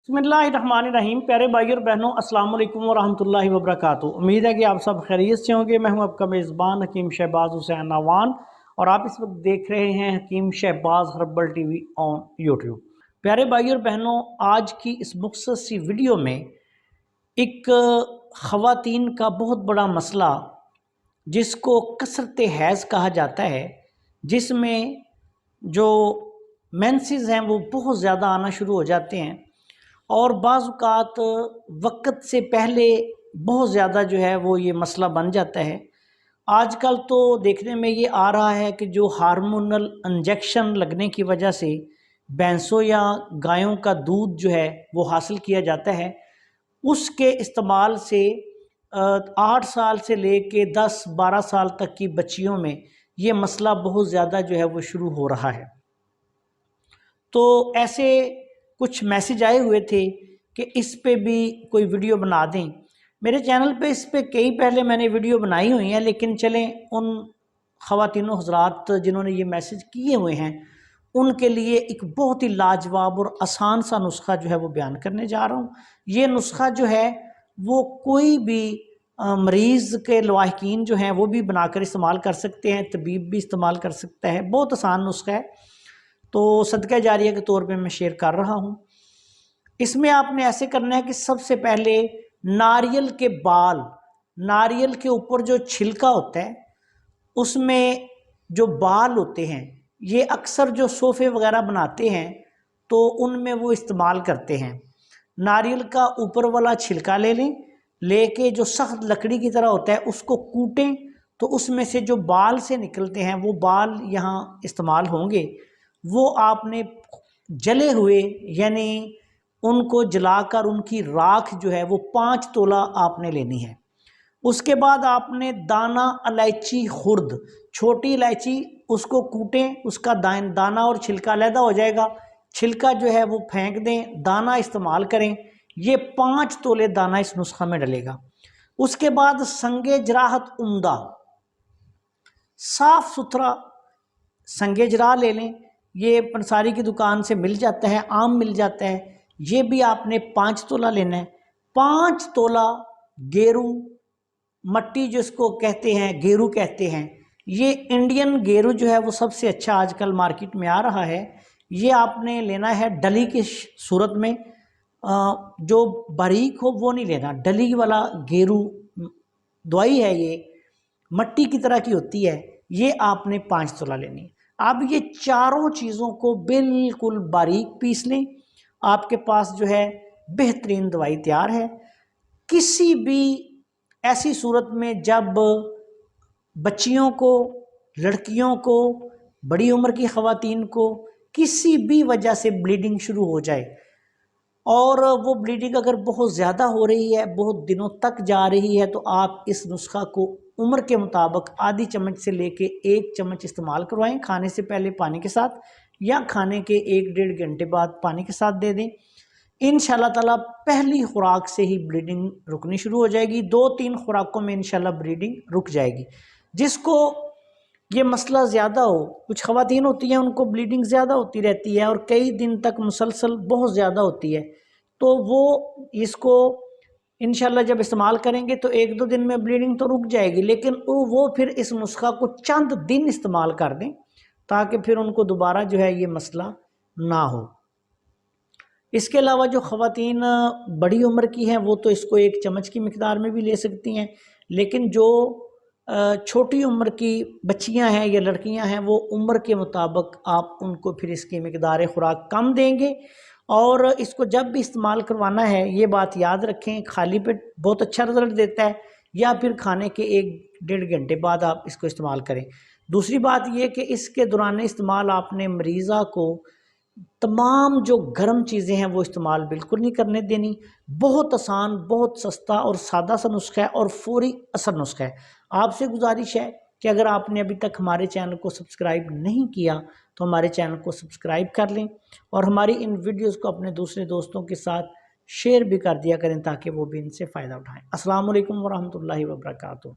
बिस्मिल्लाहिर्रहमानिर्रहीम। प्यारे भाई और बहनों, अस्सलाम वालेकुम वरहमतुल्लाहि वबरकातुहू। उम्मीद है कि आप सब खैरियत से होंगे। मैं हूं आपका मेज़बान हकीम शहबाज हुसैन नवान और आप इस वक्त देख रहे हैं Hakeem Shahbaz herbal TV on YouTube. प्यारे भाई और बहनों, आज की इस मुख्तसर सी वीडियो में एक ख़वातीन का बहुत बड़ा मसला जिसको कसरत हैज़ कहा जाता है, जिसमें जो मेंसेस हैं वो बहुत ज़्यादा आना शुरू हो जाते हैं और बाज़-औक़ात वक़्त से पहले बहुत ज़्यादा जो है वो ये मसला बन जाता है। आजकल तो देखने में ये आ रहा है कि जो हार्मोनल इंजेक्शन लगने की वजह से भैंसों या गायों का दूध जो है वो हासिल किया जाता है, उसके इस्तेमाल से 8 साल से लेके 10-12 साल तक की बच्चियों में ये मसला बहुत ज़्यादा जो है वो शुरू हो रहा है। तो ऐसे कुछ मैसेज आए हुए थे कि इस पे भी कोई वीडियो बना दें। मेरे चैनल पे इस पे कई पहले मैंने वीडियो बनाई हुई हैं, लेकिन चलें उन ख़वातीनों हज़रात जिन्होंने ये मैसेज किए हुए हैं उनके लिए एक बहुत ही लाजवाब और आसान सा नुस्खा जो है वो बयान करने जा रहा हूँ। ये नुस्खा जो है वो कोई भी मरीज़ के लवाहिकीन जो हैं वो भी बनाकर इस्तेमाल कर सकते हैं, तबीब भी इस्तेमाल कर सकता है। बहुत आसान नुस्खा है, तो सदका जारिया के तौर पे मैं शेयर कर रहा हूँ। इसमें आपने ऐसे करना है कि सबसे पहले नारियल के बाल, नारियल के ऊपर जो छिलका होता है उसमें जो बाल होते हैं, ये अक्सर जो सोफ़े वगैरह बनाते हैं तो उनमें वो इस्तेमाल करते हैं। नारियल का ऊपर वाला छिलका ले लें, लेके जो सख्त लकड़ी की तरह होता है उसको कूटें तो उसमें से जो बाल से निकलते हैं वो बाल यहाँ इस्तेमाल होंगे। वो आपने जले हुए यानी उनको जलाकर उनकी राख जो है वो 5 तोला आपने लेनी है। उसके बाद आपने दाना इलायची खुर्द, छोटी इलायची, उसको कूटें, उसका दाना और छिलका अलहदा हो जाएगा। छिलका जो है वो फेंक दें, दाना इस्तेमाल करें। ये 5 तोले दाना इस नुस्खा में डलेगा। उसके बाद संगे जराहत उम्दा, साफ़ सुथरा संगे जरा ले लें। ये पंसारी की दुकान से मिल जाता है, आम मिल जाता है। ये भी आपने 5 तोला लेना है। 5 तोला गेरू मट्टी जिसको कहते हैं, गेरू कहते हैं, ये इंडियन गेरू जो है वो सबसे अच्छा आजकल मार्केट में आ रहा है। ये आपने लेना है डली की सूरत में, जो बारीक हो वो नहीं लेना। डली वाला गेरू दवाई है, ये मट्टी की तरह की होती है। ये आपने 5 तोला लेनी है। अब ये चारों चीज़ों को बिल्कुल बारीक पीस लें। आपके पास जो है बेहतरीन दवाई तैयार है। किसी भी ऐसी सूरत में जब बच्चियों को, लड़कियों को, बड़ी उम्र की ख़वातीन को किसी भी वजह से ब्लीडिंग शुरू हो जाए और वो ब्लीडिंग अगर बहुत ज़्यादा हो रही है, बहुत दिनों तक जा रही है, तो आप इस नुस्खा को उम्र के मुताबिक आधी चम्मच से लेके 1 चम्मच इस्तेमाल करवाएं। खाने से पहले पानी के साथ या खाने के 1-1.5 घंटे बाद पानी के साथ दे दें। इंशाल्लाह ताला पहली खुराक से ही ब्लीडिंग रुकनी शुरू हो जाएगी। 2-3 खुराकों में इंशाल्लाह ब्लीडिंग रुक जाएगी। जिसको ये मसला ज़्यादा हो, कुछ ख़वातीन होती हैं उनको ब्लीडिंग ज़्यादा होती रहती है और कई दिन तक मुसलसल बहुत ज़्यादा होती है, तो वो इसको इंशाल्लाह जब इस्तेमाल करेंगे तो 1-2 दिन में ब्लीडिंग तो रुक जाएगी, लेकिन वो फिर इस नुस्खा को चंद दिन इस्तेमाल कर दें ताकि फिर उनको दोबारा जो है ये मसला ना हो। इसके अलावा जो ख़वातीन बड़ी उम्र की हैं वो तो इसको 1 चम्मच की मिक़दार में भी ले सकती हैं, लेकिन जो छोटी उम्र की बच्चियां हैं या लड़कियां हैं वो उम्र के मुताबिक आप उनको फिर इसकी मिक़दार खुराक कम देंगे। और इसको जब भी इस्तेमाल करवाना है ये बात याद रखें, खाली पेट बहुत अच्छा रिज़ल्ट देता है या फिर खाने के 1-1.5 घंटे बाद आप इसको इस्तेमाल करें। दूसरी बात ये कि इसके दौरान इस्तेमाल आपने मरीज़ा को तमाम जो गर्म चीज़ें हैं वो इस्तेमाल बिल्कुल नहीं करने देनी। बहुत आसान, बहुत सस्ता और सादा सा नुस्खा है और फौरी असर नुस्खा है। आपसे गुजारिश है कि अगर आपने अभी तक हमारे चैनल को सब्सक्राइब नहीं किया तो हमारे चैनल को सब्सक्राइब कर लें और हमारी इन वीडियोज़ को अपने दूसरे दोस्तों के साथ शेयर भी कर दिया करें ताकि वो भी इनसे फ़ायदा उठाएँ। अस्सलाम वालेकुम वरहमतुल्लाहि वबरकातुहू।